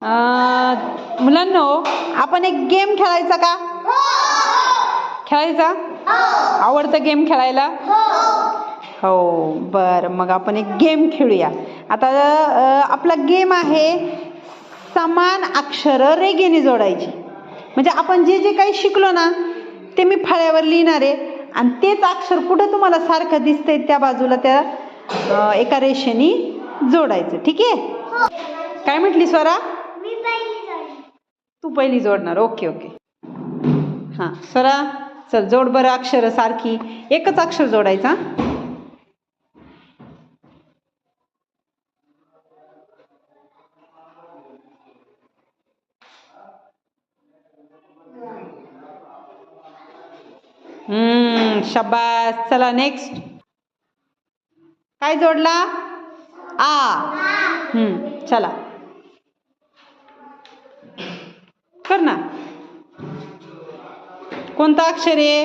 मुलांनो, आपण एक गेम खेळायचा का? खेळायचा? आवडतं गेम खेळायला? हो, बरं, मग आपण एक गेम खेळूया. आता आपला गेम आहे समान अक्षरं रेघेने जोडायची. म्हणजे आपण जे जे काही शिकलो ना ते मी फळ्यावर लिहिणार आहे आणि तेच अक्षर कुठं तुम्हाला सारखं दिसतंय त्या बाजूला त्या एका रेषेने जोडायचं. ठीक आहे? काय म्हटली स्वरा? तू पहिली जोडणार. Okay okay. हां स्वरा, चल जोड बरं अक्षर सारखी. एकच अक्षर जोडायचा. शाबास. चला नेक्स्ट. काय जोडला? आ. चला कर ना. कोणता अक्षर आहे?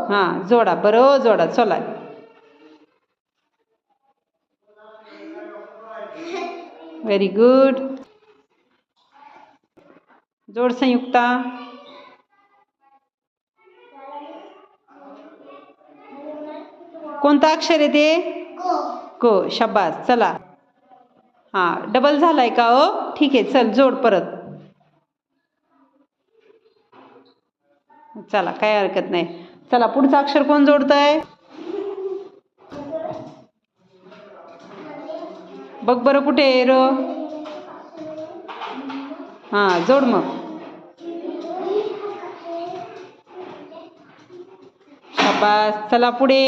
हां, जोडा बरं, जोडा. चला. Very good. जोड संयुक्ता. कोणता अक्षर आहे ते? को. शाबास. चला. हां, डबल झालाय का? हो, ठीक आहे. चल जोड परत. चला, काय हरकत नाही. चला, पुढचं अक्षर कोण जोडतंय? बघ बरं कुठे आहे र? हां, जोड मग. शाबास. चला पुढे.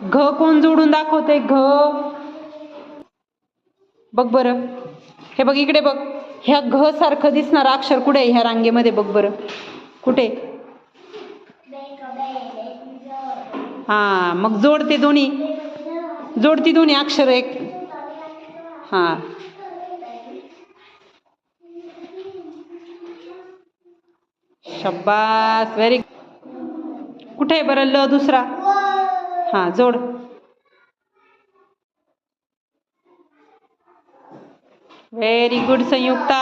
घ कोण जोडून दाखवते? घ. बघ बरं. हे बघ इकडे बघ. ह्या घ सारखं दिसणारं अक्षर कुठे आहे ह्या रांगेमध्ये? बघ बरं कुठे? हां, मग जोडते दोन्ही. जोडती दोन्ही अक्षर एक. हां, शाबास. व्हेरी. कुठे आहे बरं ल दुसरा? हां, जोड. व्हेरी गुड संयुक्ता.